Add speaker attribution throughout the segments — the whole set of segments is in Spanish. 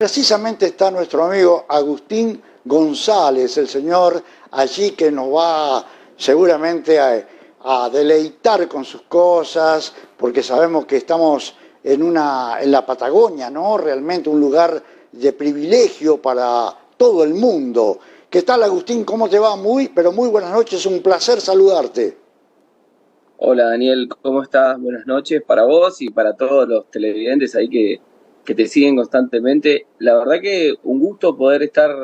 Speaker 1: Precisamente está nuestro amigo Agustín González, el señor allí que nos va seguramente a deleitar con sus cosas, porque sabemos que estamos en la Patagonia, ¿no? Realmente un lugar de privilegio para todo el mundo. ¿Qué tal, Agustín? ¿Cómo te va? Pero muy buenas noches, un placer saludarte.
Speaker 2: Hola Daniel, ¿cómo estás? Buenas noches para vos y para todos los televidentes ahí que te siguen constantemente. La verdad que un gusto poder estar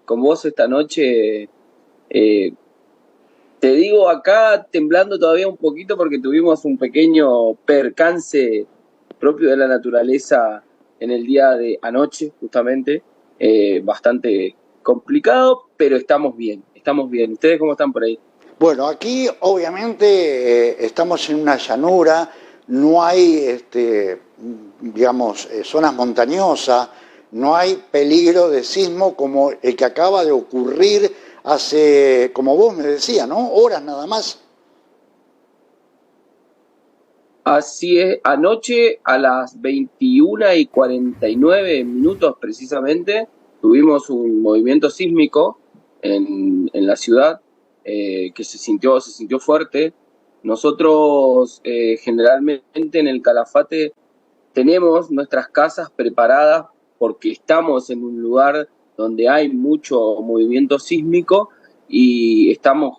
Speaker 2: con vos esta noche. Eh, Te digo acá temblando todavía un poquito porque tuvimos un pequeño percance propio de la naturaleza en el día de anoche, justamente. Bastante complicado, pero estamos bien, estamos bien. ¿Ustedes cómo están por ahí?
Speaker 1: Bueno, aquí obviamente estamos en una llanura, no hay, digamos, zonas montañosas, no hay peligro de sismo como el que acaba de ocurrir hace, como vos me decías, ¿no? Horas nada más.
Speaker 2: Así es, anoche a las 21:49 precisamente tuvimos un movimiento sísmico en la ciudad, que se sintió fuerte. Nosotros generalmente en el Calafate tenemos nuestras casas preparadas porque estamos en un lugar donde hay mucho movimiento sísmico y estamos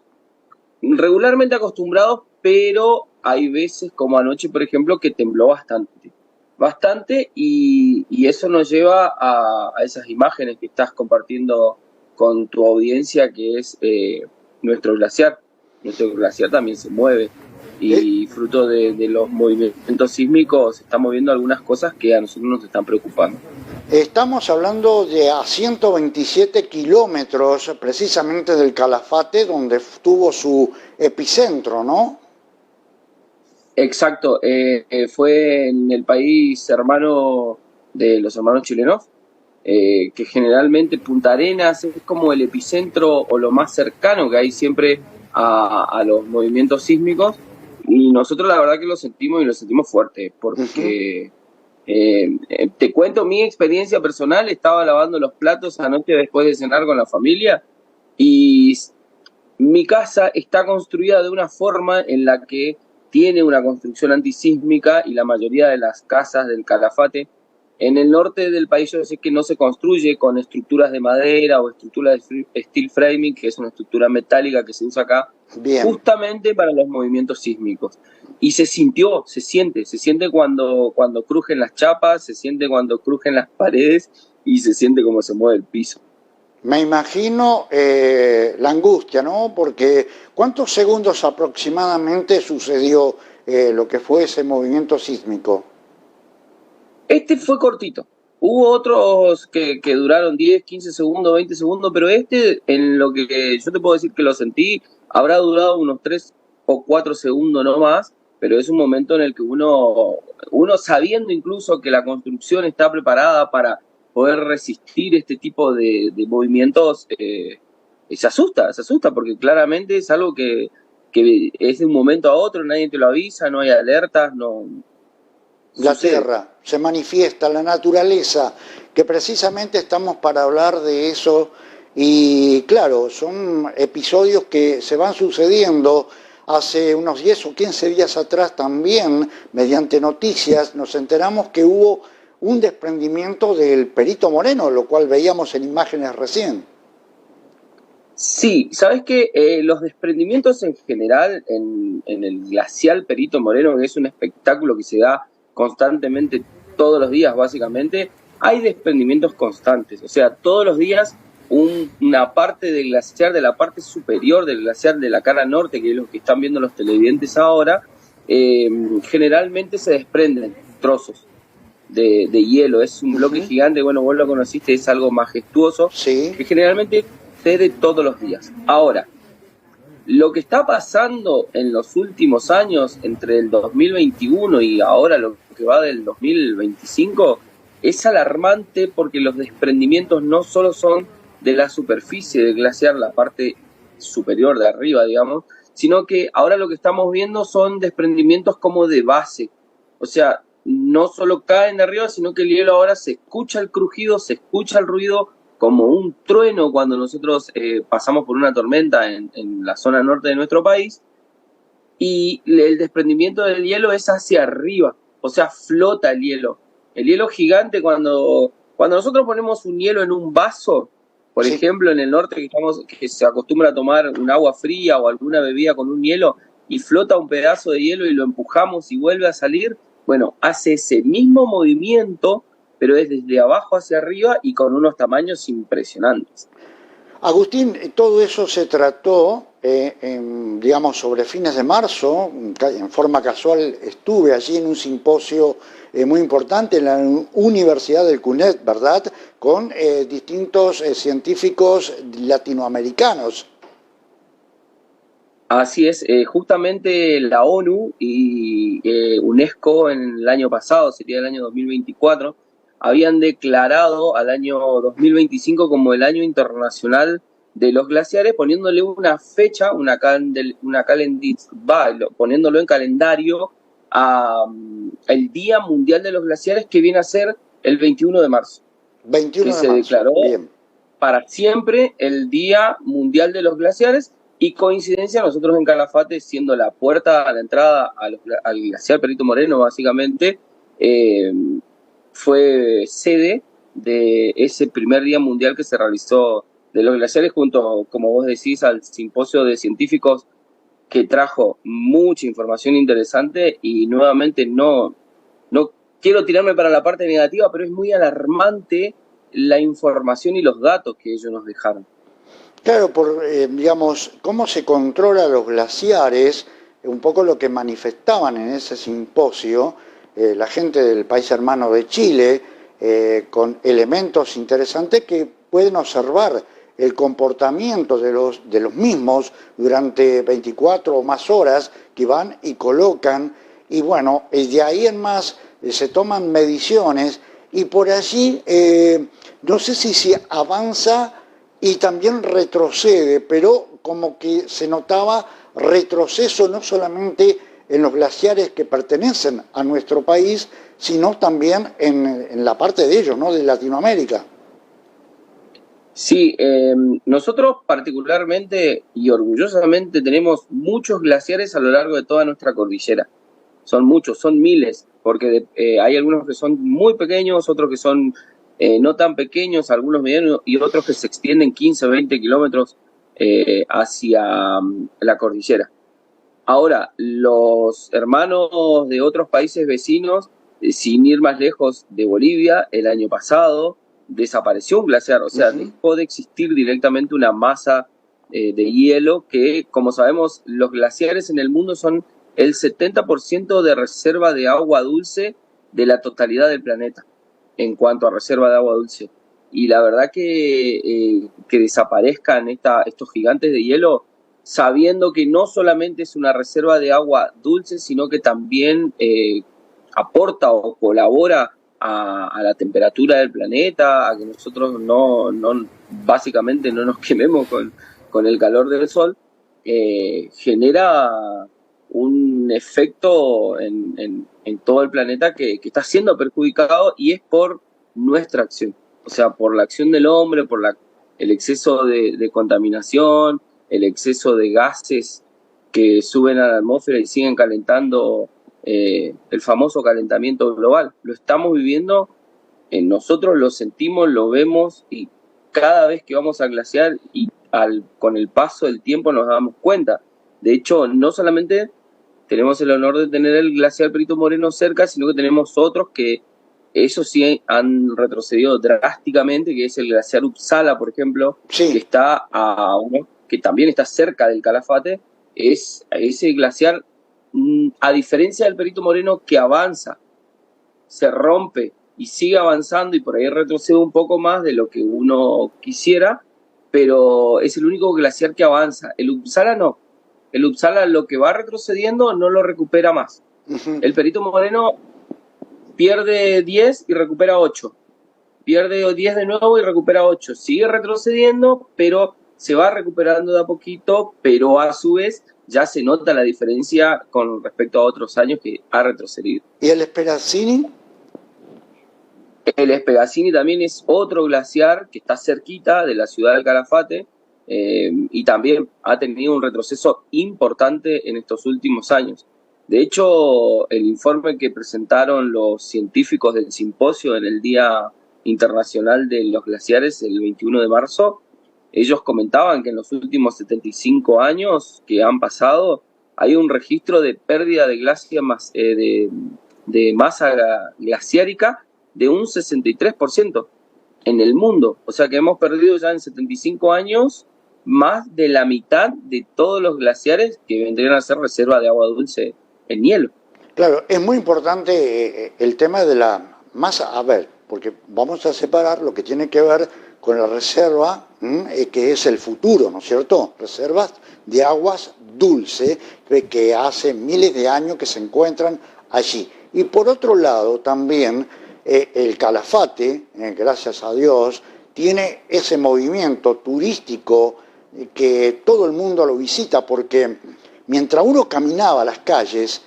Speaker 2: regularmente acostumbrados, pero hay veces, como anoche, por ejemplo, que tembló bastante, y eso nos lleva a esas imágenes que estás compartiendo con tu audiencia, que es nuestro glaciar. Nuestro glaciar también se mueve,
Speaker 1: Eh,
Speaker 2: y fruto de los movimientos sísmicos se están moviendo algunas cosas que a nosotros nos están preocupando.
Speaker 1: Estamos hablando de a 127 kilómetros precisamente del Calafate, donde tuvo su epicentro, ¿no?
Speaker 2: Exacto, fue en el país hermano de los hermanos chilenos, que generalmente Punta Arenas es como el epicentro o lo más cercano que hay siempre a los movimientos sísmicos, y nosotros la verdad que lo sentimos y lo sentimos fuerte,
Speaker 1: Ujú.
Speaker 2: porque te cuento mi experiencia personal. Estaba lavando los platos anoche después de cenar con la familia, y mi casa está construida de una forma en la que tiene una construcción antisísmica, y la mayoría de las casas del Calafate en el norte del país yo sé que no se construye con estructuras de madera o estructuras de steel framing, que es una estructura metálica que se usa acá
Speaker 1: Bien.
Speaker 2: justamente para los movimientos sísmicos. Y se siente cuando crujen las chapas, se siente cuando crujen las paredes, y se siente cómo se mueve el piso.
Speaker 1: Me imagino la angustia, ¿no? Porque ¿cuántos segundos aproximadamente sucedió lo que fue ese movimiento sísmico?
Speaker 2: Este fue cortito. Hubo otros que duraron 10, 15 segundos, 20 segundos, pero este, en lo que yo te puedo decir que lo sentí, habrá durado unos 3 o 4 segundos no más, pero es un momento en el que uno sabiendo incluso que la construcción está preparada para poder resistir este tipo de movimientos, se asusta, porque claramente es algo que es de un momento a otro, nadie te lo avisa, no hay alertas, no
Speaker 1: La
Speaker 2: sucede.
Speaker 1: tierra, se manifiesta la naturaleza, que precisamente estamos para hablar de eso y claro, son episodios que se van sucediendo. Hace unos 10 o 15 días atrás también, mediante noticias, nos enteramos que hubo un desprendimiento del Perito Moreno, lo cual veíamos en imágenes recién.
Speaker 2: Sí, sabes que los desprendimientos en general en el glacial Perito Moreno, que es un espectáculo que se da constantemente todos los días, básicamente, hay desprendimientos constantes. O sea, todos los días una parte del glaciar, de la parte superior del glaciar de la cara norte, que es lo que están viendo los televidentes ahora, eh, generalmente se desprenden trozos de hielo. Es un bloque
Speaker 1: Ujú.
Speaker 2: gigante, bueno, vos lo conociste, es algo majestuoso,
Speaker 1: Sí.
Speaker 2: que generalmente sucede todos los días. Ahora, lo que está pasando en los últimos años, entre el 2021 y ahora lo que va del 2025, es alarmante, porque los desprendimientos no solo son de la superficie del glaciar, la parte superior de arriba, digamos, sino que ahora lo que estamos viendo son desprendimientos como de base. O sea, no solo caen de arriba, sino que el hielo ahora se escucha el crujido, se escucha el ruido como un trueno cuando nosotros pasamos por una tormenta en la zona norte de nuestro país, y el desprendimiento del hielo es hacia arriba, o sea, flota el hielo. El hielo gigante, cuando nosotros ponemos un hielo en un vaso, por
Speaker 1: Sí.
Speaker 2: ejemplo, en el norte que se acostumbra a tomar un agua fría o alguna bebida con un hielo, y flota un pedazo de hielo y lo empujamos y vuelve a salir, bueno, hace ese mismo movimiento, pero es desde abajo hacia arriba y con unos tamaños impresionantes.
Speaker 1: Agustín, todo eso se trató, digamos, sobre fines de marzo. En forma casual estuve allí en un simposio muy importante en la Universidad del CUNET, ¿verdad? Con distintos científicos latinoamericanos.
Speaker 2: Así es, justamente la ONU y UNESCO en el año pasado, sería el año 2024, habían declarado al año 2025 como el año internacional de los glaciares, poniéndole una fecha, poniéndolo en calendario el Día Mundial de los Glaciares, que viene a ser el 21 de marzo,
Speaker 1: 21
Speaker 2: que
Speaker 1: de
Speaker 2: se
Speaker 1: marzo.
Speaker 2: declaró
Speaker 1: Bien.
Speaker 2: para siempre el Día Mundial de los Glaciares. Y coincidencia, nosotros en Calafate, siendo la puerta a la entrada al glaciar Perito Moreno, básicamente, fue sede de ese primer Día Mundial que se realizó de los glaciares, junto, como vos decís, al simposio de científicos que trajo mucha información interesante. Y nuevamente no quiero tirarme para la parte negativa, pero es muy alarmante la información y los datos que ellos nos dejaron.
Speaker 1: Claro, digamos, cómo se controla los glaciares, un poco lo que manifestaban en ese simposio la gente del país hermano de Chile, con elementos interesantes que pueden observar el comportamiento de los mismos durante 24 o más horas que van y colocan, y bueno, de ahí en más se toman mediciones y por allí no sé si se avanza y también retrocede, pero como que se notaba retroceso no solamente en los glaciares que pertenecen a nuestro país, sino también en la parte de ellos, ¿no? De Latinoamérica.
Speaker 2: Sí, nosotros particularmente y orgullosamente tenemos muchos glaciares a lo largo de toda nuestra cordillera. Son muchos, son miles, porque hay algunos que son muy pequeños, otros que son no tan pequeños, algunos medianos y otros que se extienden 15 o 20 kilómetros hacia la cordillera. Ahora, los hermanos de otros países vecinos, sin ir más lejos, de Bolivia, el año pasado desapareció un glaciar, o sea, dejó de existir directamente una masa de hielo que, como sabemos, los glaciares en el mundo son el 70% de reserva de agua dulce de la totalidad del planeta, en cuanto a reserva de agua dulce. Y la verdad que desaparezcan estos gigantes de hielo, sabiendo que no solamente es una reserva de agua dulce, sino que también aporta o colabora a la temperatura del planeta, a que nosotros básicamente no nos quememos con el calor del sol, genera un efecto en todo el planeta que está siendo perjudicado, y es por nuestra acción, o sea, por la acción del hombre, por el exceso de contaminación, el exceso de gases que suben a la atmósfera y siguen calentando el famoso calentamiento global. Lo estamos viviendo, nosotros lo sentimos, lo vemos, y cada vez que vamos a glaciar y con el paso del tiempo nos damos cuenta. De hecho, no solamente tenemos el honor de tener el glaciar Perito Moreno cerca, sino que tenemos otros que esos sí han retrocedido drásticamente, que es el glaciar Uppsala, por ejemplo,
Speaker 1: Sí.
Speaker 2: que está que también está cerca del Calafate. Es ese glaciar, a diferencia del Perito Moreno, que avanza, se rompe y sigue avanzando, y por ahí retrocede un poco más de lo que uno quisiera, pero es el único glaciar que avanza. El Uppsala no. El Uppsala, lo que va retrocediendo no lo recupera más. El Perito Moreno pierde 10 y recupera 8. Pierde 10 de nuevo y recupera 8. Sigue retrocediendo, pero se va recuperando de a poquito, pero a su vez ya se nota la diferencia con respecto a otros años que ha retrocedido.
Speaker 1: ¿Y el Sperazzini?
Speaker 2: El Sperazzini también es otro glaciar que está cerquita de la ciudad del Calafate y también ha tenido un retroceso importante en estos últimos años. De hecho, el informe que presentaron los científicos del simposio en el Día Internacional de los Glaciares, el 21 de marzo, ellos comentaban que en los últimos 75 años que han pasado hay un registro de pérdida de de masa glaciárica de un 63% en el mundo. O sea que hemos perdido ya en 75 años más de la mitad de todos los glaciares que vendrían a ser reserva de agua dulce en hielo.
Speaker 1: Claro, es muy importante el tema de la masa, a ver, porque vamos a separar lo que tiene que ver con la reserva, que es el futuro, ¿no es cierto? Reservas de aguas dulces que hace miles de años que se encuentran allí. Y por otro lado también el Calafate, gracias a Dios, tiene ese movimiento turístico que todo el mundo lo visita, porque mientras uno caminaba las calles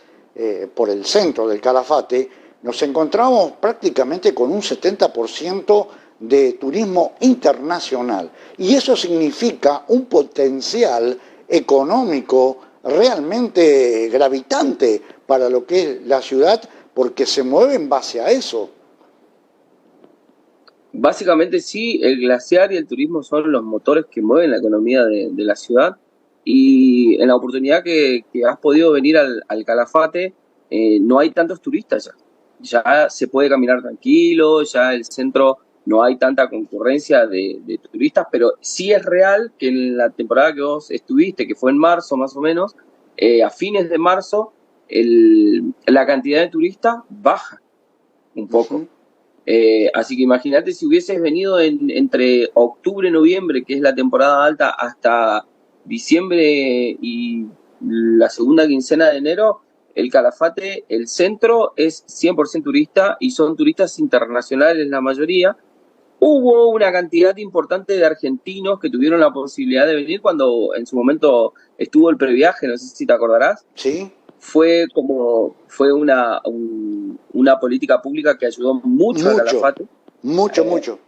Speaker 1: por el centro del Calafate, nos encontramos prácticamente con un 70% de turismo internacional. Y eso significa un potencial económico realmente gravitante para lo que es la ciudad, porque se mueve en base a eso.
Speaker 2: Básicamente sí, el glaciar y el turismo son los motores que mueven la economía de la ciudad, y en la oportunidad que has podido venir al Calafate, no hay tantos turistas ya se puede caminar tranquilo, ya el centro no hay tanta concurrencia de turistas, pero sí es real que en la temporada que vos estuviste, que fue en marzo más o menos, a fines de marzo, la cantidad de turistas baja un poco.
Speaker 1: Uh-huh.
Speaker 2: Así que imagínate si hubieses venido entre octubre y noviembre, que es la temporada alta, hasta diciembre y la segunda quincena de enero, el Calafate, el centro, es 100% turista y son turistas internacionales la mayoría. Hubo una cantidad importante de argentinos que tuvieron la posibilidad de venir cuando en su momento estuvo el previaje, no sé si te acordarás.
Speaker 1: Sí.
Speaker 2: Fue una política pública que ayudó mucho al Calafate.
Speaker 1: Mucho.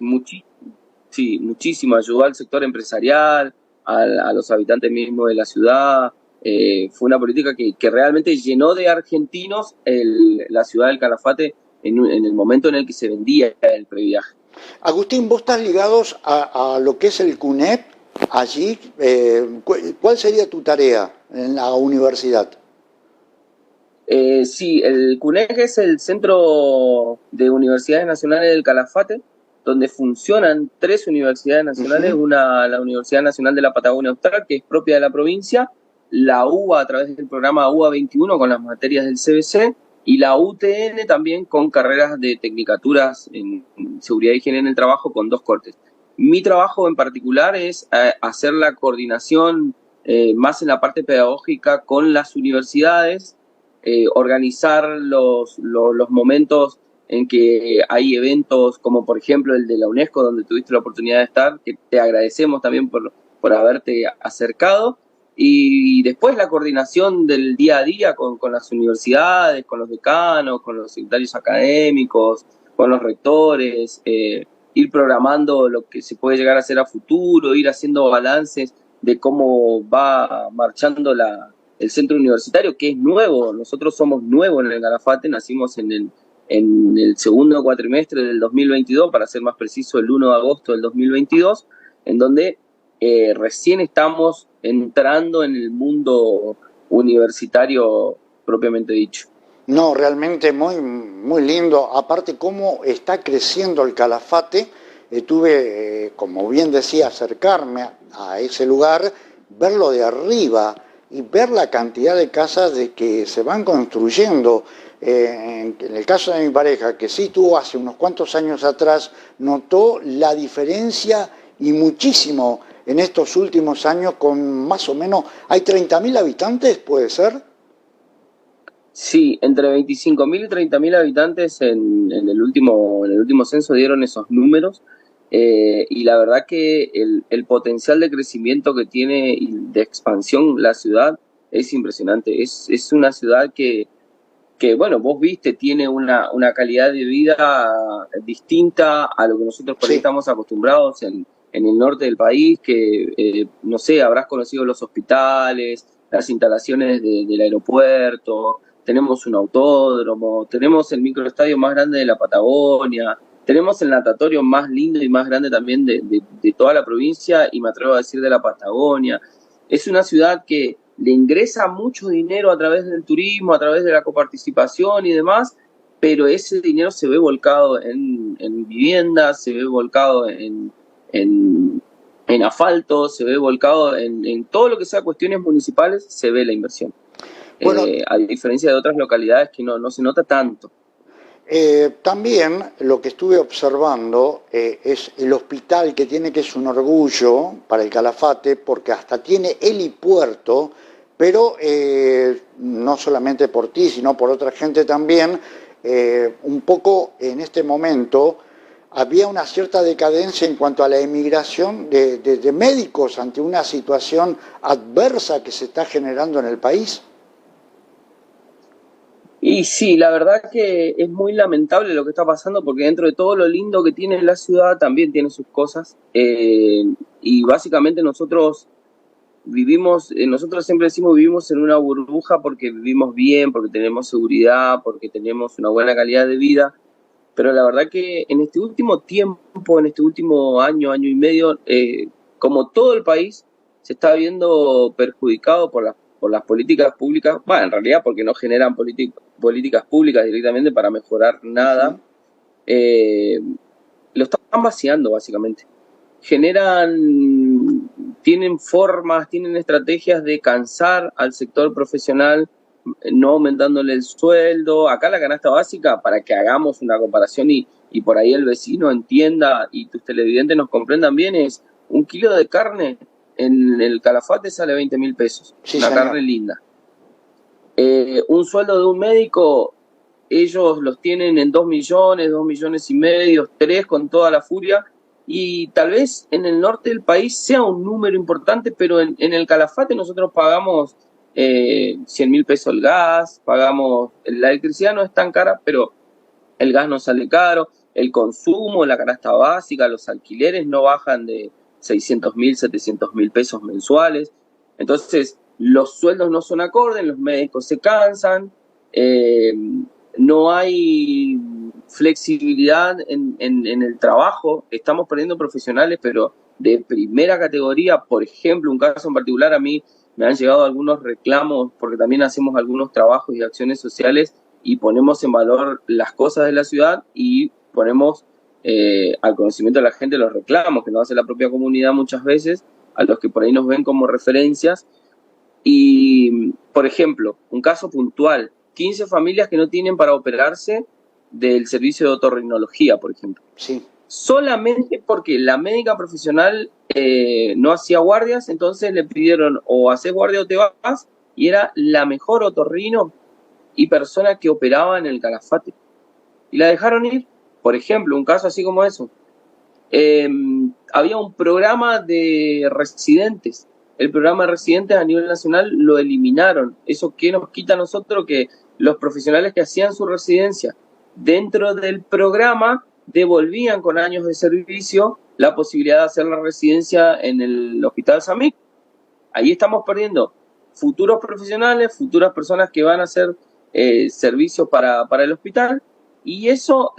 Speaker 2: Sí, muchísimo. Ayudó al sector empresarial, a los habitantes mismos de la ciudad. Fue una política que realmente llenó de argentinos la ciudad del Calafate en el momento en el que se vendía el previaje.
Speaker 1: Agustín, vos estás ligados a lo que es el CUNEP allí. ¿Cuál sería tu tarea en la universidad?
Speaker 2: Sí, el CUNEC es el Centro de Universidades Nacionales del Calafate, donde funcionan 3 universidades nacionales, una la Universidad Nacional de la Patagonia Austral, que es propia de la provincia, la UBA a través del programa UBA 21 con las materias del CBC, y la UTN también con carreras de tecnicaturas en seguridad y higiene en el trabajo con 2 cortes. Mi trabajo en particular es hacer la coordinación más en la parte pedagógica con las universidades, organizar los momentos en que hay eventos como por ejemplo el de la UNESCO, donde tuviste la oportunidad de estar, que te agradecemos también por haberte acercado, y después la coordinación del día a día con las universidades, con los decanos, con los secretarios académicos, con los rectores, ir programando lo que se puede llegar a hacer a futuro, ir haciendo balances de cómo va marchando el centro universitario, que es nuevo. Nosotros somos nuevos en el Calafate, nacimos en el segundo cuatrimestre del 2022, para ser más preciso, el 1 de agosto del 2022, en donde recién estamos entrando en el mundo universitario propiamente dicho.
Speaker 1: No, realmente muy lindo. Aparte, cómo está creciendo el Calafate. Tuve, como bien decía, acercarme a ese lugar, verlo de arriba y ver la cantidad de casas que se van construyendo. En el caso de mi pareja, que sí tuvo hace unos cuantos años atrás, notó la diferencia y muchísimo en estos últimos años, con más o menos, ¿hay 30.000 habitantes, puede ser?
Speaker 2: Sí, entre 25.000 y 30.000 habitantes en el último censo dieron esos números, y la verdad que el potencial de crecimiento que tiene y de expansión la ciudad es impresionante. Es una ciudad que, bueno, vos viste, tiene una calidad de vida distinta a lo que nosotros por ahí
Speaker 1: Sí.
Speaker 2: estamos acostumbrados en el norte del país, que, no sé, habrás conocido los hospitales, las instalaciones del aeropuerto, tenemos un autódromo, tenemos el microestadio más grande de la Patagonia, tenemos el natatorio más lindo y más grande también de toda la provincia, y me atrevo a decir de la Patagonia. Es una ciudad que le ingresa mucho dinero a través del turismo, a través de la coparticipación y demás, pero ese dinero se ve volcado en viviendas, se ve volcado en asfalto, se ve volcado en todo lo que sea cuestiones municipales, se ve la inversión.
Speaker 1: Bueno,
Speaker 2: A diferencia de otras localidades que no se nota tanto.
Speaker 1: también lo que estuve observando es el hospital que tiene, que es un orgullo para el Calafate, porque hasta tiene helipuerto, pero no solamente por ti, sino por otra gente también. Un poco en este momento había una cierta decadencia en cuanto a la emigración de médicos ante una situación adversa que se está generando en el país.
Speaker 2: Y sí, la verdad que es muy lamentable lo que está pasando, porque dentro de todo lo lindo que tiene la ciudad también tiene sus cosas. Y básicamente nosotros siempre decimos vivimos en una burbuja porque vivimos bien, porque tenemos seguridad, porque tenemos una buena calidad de vida. Pero la verdad que en este último tiempo, en este último año, año y medio, como todo el país se está viendo perjudicado por las políticas públicas, bueno, en realidad porque no generan políticas públicas directamente para mejorar nada, eh, lo están vaciando básicamente. Tienen formas, tienen estrategias de cansar al sector profesional, no aumentándole el sueldo. Acá la canasta básica, para que hagamos una comparación y por ahí el vecino entienda y tus televidentes nos comprendan bien, es 1 kilo de carne en el Calafate sale 20.000 pesos,
Speaker 1: Sí,
Speaker 2: una
Speaker 1: señor.
Speaker 2: carne linda. Un sueldo de un médico, ellos los tienen en 2 millones, 2,5 millones, 3 con toda la furia, y tal vez en el norte del país sea un número importante, pero en el Calafate nosotros pagamos 100.000 pesos el gas, la electricidad no es tan cara, pero el gas no sale caro, el consumo, la canasta básica, los alquileres no bajan de 600.000, 700.000 pesos mensuales. Entonces, los sueldos no son acordes, los médicos se cansan, eh, no hay flexibilidad en el trabajo, estamos perdiendo profesionales, pero de primera categoría. Por ejemplo, un caso en particular, a mí me han llegado algunos reclamos, porque también hacemos algunos trabajos y acciones sociales y ponemos en valor las cosas de la ciudad y ponemos al conocimiento de la gente los reclamos que nos hace la propia comunidad muchas veces, a los que por ahí nos ven como referencias. Y, por ejemplo, un caso puntual, 15 familias que no tienen para operarse del servicio de otorrinología, por ejemplo.
Speaker 1: Sí.
Speaker 2: Solamente porque la médica profesional no hacía guardias, entonces le pidieron o haces guardia o te vas, y era la mejor otorrino y persona que operaba en el Calafate. Y la dejaron ir, por ejemplo, un caso así como eso. Había un programa de residentes. El programa de residentes a nivel nacional lo eliminaron. ¿Eso qué nos quita a nosotros? Que los profesionales que hacían su residencia dentro del programa devolvían con años de servicio la posibilidad de hacer la residencia en el Hospital Samit. Ahí estamos perdiendo futuros profesionales, futuras personas que van a hacer servicios para el hospital, y eso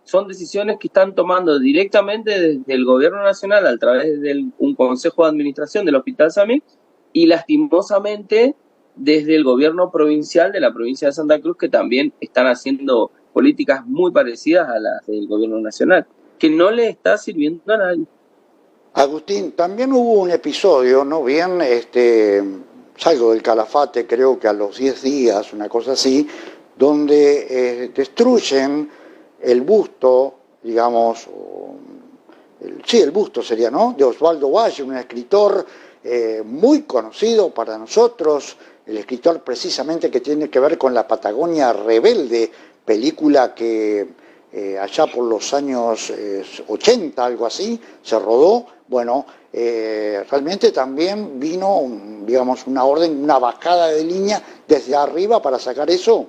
Speaker 2: son decisiones que están tomando directamente desde el gobierno nacional a través de un consejo de administración del Hospital Samit, y lastimosamente desde el gobierno provincial de la provincia de Santa Cruz, que también están haciendo políticas muy parecidas a las del gobierno nacional, que no le está sirviendo a nadie.
Speaker 1: Agustín, también hubo un episodio, ¿no? Bien, salgo del Calafate, creo que a los 10 días, una cosa así, donde destruyen el busto, digamos, sí, el busto sería, ¿no?, de Osvaldo Valle, un escritor muy conocido para nosotros, el escritor precisamente que tiene que ver con la Patagonia Rebelde, película que allá por los años 80, algo así, se rodó. Bueno, realmente también vino, digamos, una orden, una bajada de línea desde arriba para sacar eso.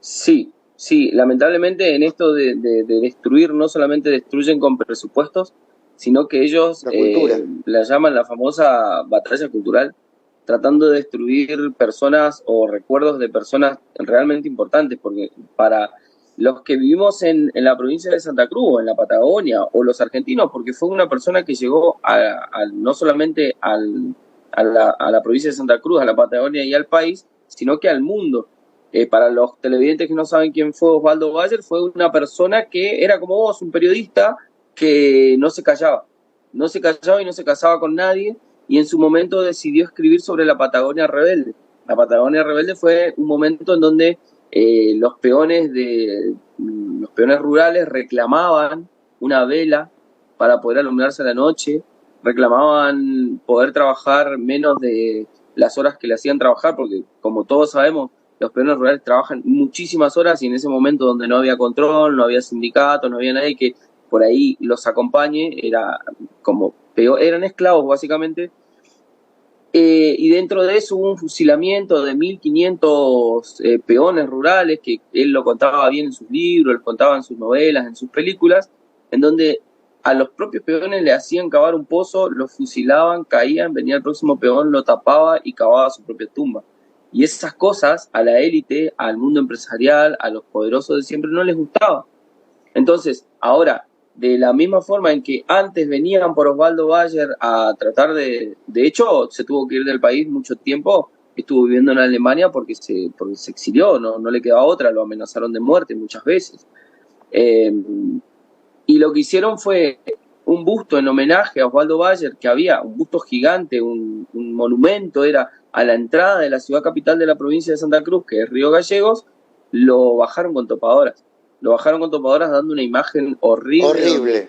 Speaker 2: Sí, sí, lamentablemente en esto de destruir, no solamente destruyen con presupuestos, sino que ellos
Speaker 1: La cultura.
Speaker 2: la llaman la famosa batalla cultural, tratando de destruir personas o recuerdos de personas realmente importantes, porque para los que vivimos en la provincia de Santa Cruz, en la Patagonia, o los argentinos, porque fue una persona que llegó no solamente a la provincia de Santa Cruz, a la Patagonia y al país, sino que al mundo. Para los televidentes que no saben quién fue Osvaldo Bayer, fue una persona que era como vos, un periodista que no se callaba y no se casaba con nadie, y en su momento decidió escribir sobre la Patagonia Rebelde. La Patagonia Rebelde fue un momento en donde los peones rurales reclamaban una vela para poder alumbrarse a la noche, reclamaban poder trabajar menos de las horas que le hacían trabajar, porque como todos sabemos, los peones rurales trabajan muchísimas horas, y en ese momento donde no había control, no había sindicatos, no había nadie que por ahí los acompañe, era como eran esclavos básicamente. Y dentro de eso hubo un fusilamiento de 1.500 peones rurales, que él lo contaba bien en sus libros, lo contaba en sus novelas, en sus películas, en donde a los propios peones le hacían cavar un pozo, los fusilaban, caían, venía el próximo peón, lo tapaba y cavaba su propia tumba. Y esas cosas a la élite, al mundo empresarial, a los poderosos de siempre no les gustaba. Entonces, ahora, de la misma forma en que antes venían por Osvaldo Bayer a tratar de hecho, se tuvo que ir del país mucho tiempo, estuvo viviendo en Alemania porque se exilió, no le quedaba otra, lo amenazaron de muerte muchas veces. Y lo que hicieron fue un busto en homenaje a Osvaldo Bayer, que había un busto gigante, un monumento, era a la entrada de la ciudad capital de la provincia de Santa Cruz, que es Río Gallegos. Lo bajaron con topadoras. Lo bajaron con topadoras dando una imagen horrible.
Speaker 1: Horrible.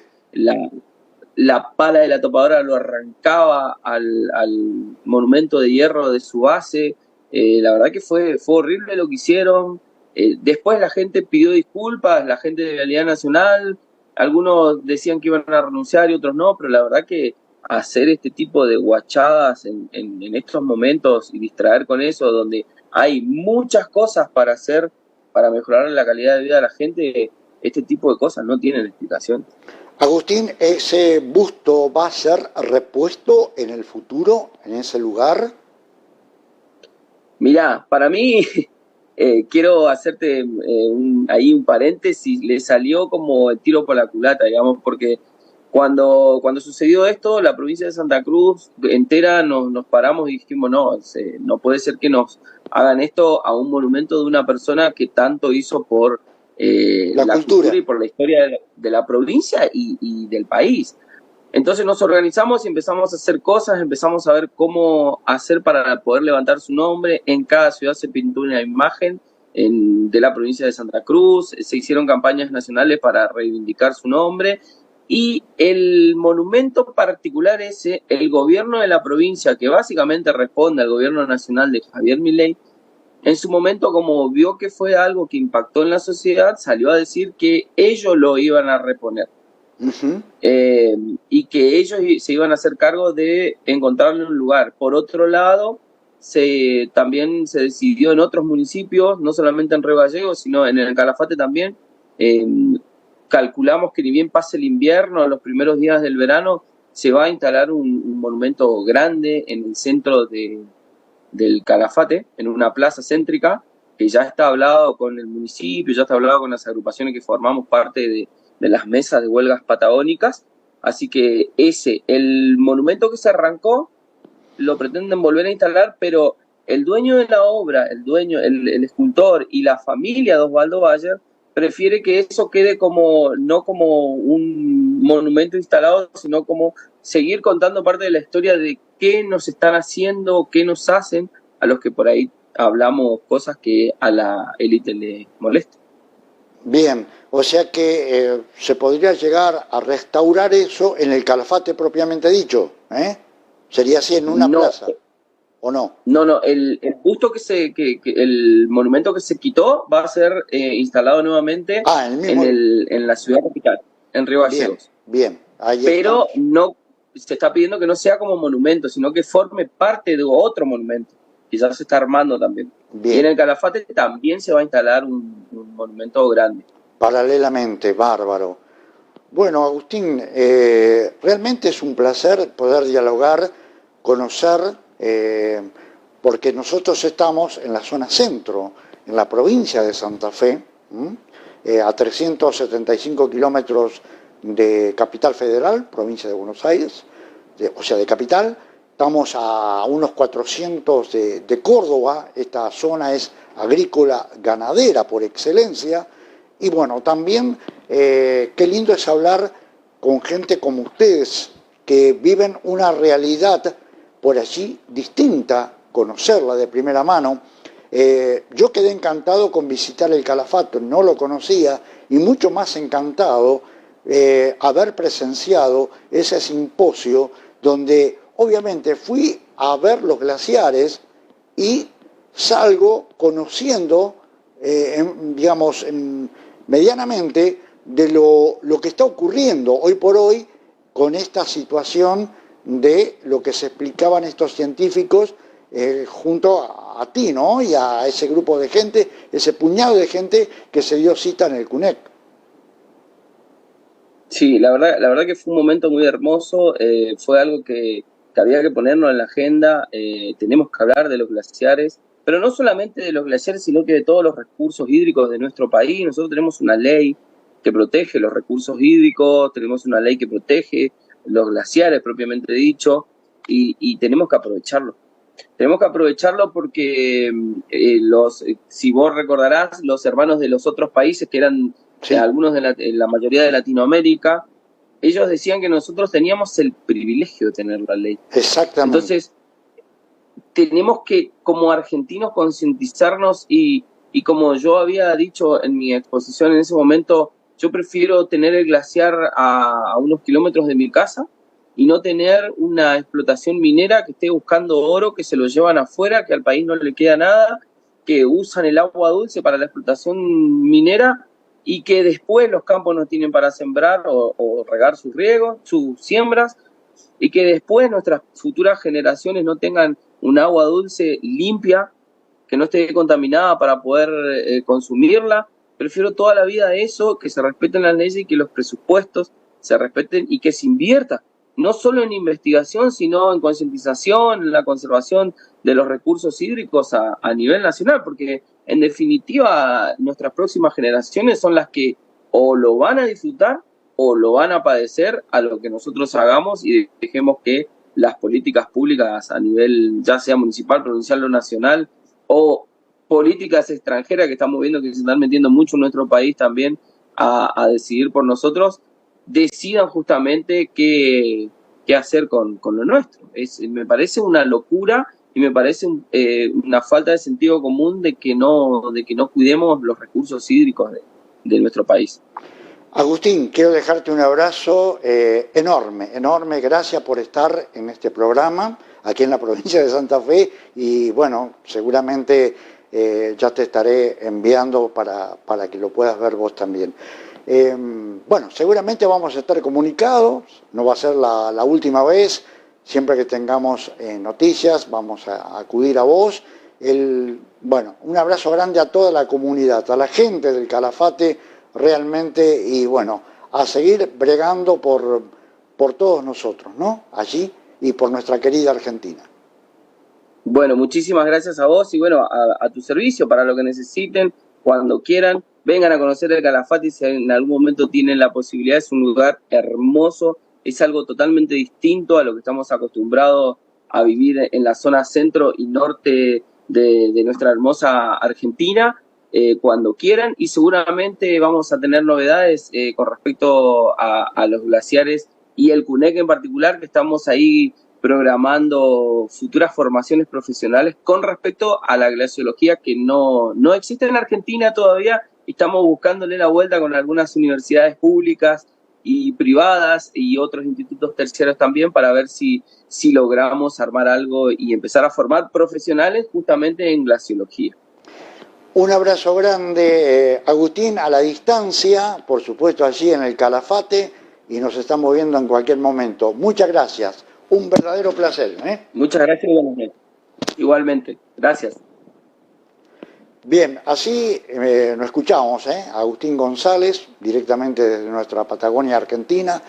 Speaker 2: La pala de la topadora lo arrancaba al monumento de hierro de su base. La verdad que fue horrible lo que hicieron. Después la gente pidió disculpas, la gente de Vialidad Nacional, algunos decían que iban a renunciar y otros no, pero la verdad que hacer este tipo de guachadas en estos momentos y distraer con eso, donde hay muchas cosas para hacer para mejorar la calidad de vida de la gente, este tipo de cosas no tienen explicación.
Speaker 1: Agustín, ¿ese busto va a ser repuesto en el futuro, en ese lugar?
Speaker 2: Mirá, para mí, quiero hacerte ahí un paréntesis, le salió como el tiro por la culata, digamos, porque cuando sucedió esto, la provincia de Santa Cruz entera nos paramos y dijimos, no puede ser que nos hagan esto a un monumento de una persona que tanto hizo por la cultura y por la historia de la provincia y del país. Entonces nos organizamos y empezamos a hacer cosas, empezamos a ver cómo hacer para poder levantar su nombre. En cada ciudad se pintó una imagen de la provincia de Santa Cruz, se hicieron campañas nacionales para reivindicar su nombre. Y el monumento particular ese, el gobierno de la provincia, que básicamente responde al gobierno nacional de Javier Milei, en su momento, como vio que fue algo que impactó en la sociedad, salió a decir que ellos lo iban a reponer. Uh-huh. Y que ellos se iban a hacer cargo de encontrarle un lugar. Por otro lado, también se decidió en otros municipios, no solamente en Río Gallegos, sino en el Calafate también. Calculamos que ni bien pase el invierno, los primeros días del verano, se va a instalar un monumento grande en el centro del Calafate, en una plaza céntrica, que ya está hablado con el municipio, ya está hablado con las agrupaciones que formamos parte de las mesas de huelgas patagónicas. Así que el monumento que se arrancó, lo pretenden volver a instalar, pero el dueño de la obra, el escultor y la familia de Osvaldo Bayer prefiere que eso quede no como un monumento instalado, sino como seguir contando parte de la historia de qué nos están haciendo, qué nos hacen a los que por ahí hablamos cosas que a la élite le molestan.
Speaker 1: Bien, o sea que se podría llegar a restaurar eso en el Calafate propiamente dicho, ¿eh? Sería así en una plaza. ¿o no?
Speaker 2: No, el busto el monumento que se quitó va a ser instalado nuevamente
Speaker 1: Ah, en el mismo...
Speaker 2: en la ciudad capital, en Río
Speaker 1: Bien,
Speaker 2: Gallegos.
Speaker 1: bien, ahí
Speaker 2: Pero
Speaker 1: estamos.
Speaker 2: no se está pidiendo que no sea como monumento, sino que forme parte de otro monumento. Quizás se está armando también. Y en
Speaker 1: Bien,
Speaker 2: el Calafate también se va a instalar un monumento grande.
Speaker 1: paralelamente, bárbaro. Bueno, Agustín, realmente es un placer poder dialogar, conocer, porque nosotros estamos en la zona centro, en la provincia de Santa Fe, a 375 kilómetros de Capital Federal, provincia de Buenos Aires, o sea, de capital. Estamos a unos 400 de Córdoba, esta zona es agrícola ganadera por excelencia, y bueno, también qué lindo es hablar con gente como ustedes, que viven una realidad por allí distinta, conocerla de primera mano. Yo quedé encantado con visitar el Calafato, no lo conocía, y mucho más encantado haber presenciado ese simposio donde obviamente fui a ver los glaciares y salgo conociendo, digamos, medianamente de lo que está ocurriendo hoy por hoy con esta situación de lo que se explicaban estos científicos junto a ti, ¿no? Y a ese grupo de gente, ese puñado de gente que se dio cita en el CUNEC.
Speaker 2: Sí, la verdad que fue un momento muy hermoso, fue algo que había que ponernos en la agenda, tenemos que hablar de los glaciares, pero no solamente de los glaciares, sino que de todos los recursos hídricos de nuestro país. Nosotros tenemos una ley que protege los recursos hídricos, tenemos una ley que protege los glaciares propiamente dicho, y tenemos que aprovecharlo. Tenemos que aprovecharlo porque si vos recordarás, los hermanos de los otros países, que eran
Speaker 1: Sí,
Speaker 2: algunos de la mayoría de Latinoamérica, ellos decían que nosotros teníamos el privilegio de tener la ley.
Speaker 1: exactamente.
Speaker 2: Entonces, tenemos que, como argentinos, concientizarnos y como yo había dicho en mi exposición en ese momento, yo prefiero tener el glaciar a unos kilómetros de mi casa y no tener una explotación minera que esté buscando oro, que se lo llevan afuera, que al país no le queda nada, que usan el agua dulce para la explotación minera y que después los campos no tienen para sembrar o regar sus riegos, sus siembras, y que después nuestras futuras generaciones no tengan un agua dulce limpia, que no esté contaminada para poder consumirla. Prefiero toda la vida eso, que se respeten las leyes y que los presupuestos se respeten y que se invierta, no solo en investigación, sino en concientización, en la conservación de los recursos hídricos a nivel nacional, porque en definitiva nuestras próximas generaciones son las que o lo van a disfrutar o lo van a padecer a lo que nosotros hagamos y dejemos que las políticas públicas a nivel ya sea municipal, provincial o nacional, o políticas extranjeras que estamos viendo que se están metiendo mucho en nuestro país también a decidir por nosotros, decidan justamente qué hacer con lo nuestro. Me parece una locura y me parece una falta de sentido común de que no cuidemos los recursos hídricos de nuestro país.
Speaker 1: Agustín, quiero dejarte un abrazo enorme, enorme. Gracias por estar en este programa aquí en la provincia de Santa Fe y bueno, seguramente ya te estaré enviando para que lo puedas ver vos también. Bueno, seguramente vamos a estar comunicados, no va a ser la última vez, siempre que tengamos noticias vamos a acudir a vos. Bueno, un abrazo grande a toda la comunidad, a la gente del Calafate realmente y bueno, a seguir bregando por todos nosotros, ¿no? Allí y por nuestra querida Argentina.
Speaker 2: Bueno, muchísimas gracias a vos y bueno, a tu servicio para lo que necesiten, cuando quieran, vengan a conocer el Calafate si en algún momento tienen la posibilidad, es un lugar hermoso, es algo totalmente distinto a lo que estamos acostumbrados a vivir en la zona centro y norte de nuestra hermosa Argentina, cuando quieran y seguramente vamos a tener novedades con respecto a los glaciares y el CUNEC en particular, que estamos ahí programando futuras formaciones profesionales con respecto a la glaciología que no existe en Argentina todavía. Estamos buscándole la vuelta con algunas universidades públicas y privadas y otros institutos terciarios también para ver si logramos armar algo y empezar a formar profesionales justamente en glaciología.
Speaker 1: Un abrazo grande, Agustín, a la distancia, por supuesto allí en el Calafate, y nos estamos viendo en cualquier momento. Muchas gracias, un verdadero placer.
Speaker 2: Muchas gracias igualmente. Gracias.
Speaker 1: Bien, así nos escuchamos, Agustín González, directamente desde nuestra Patagonia Argentina.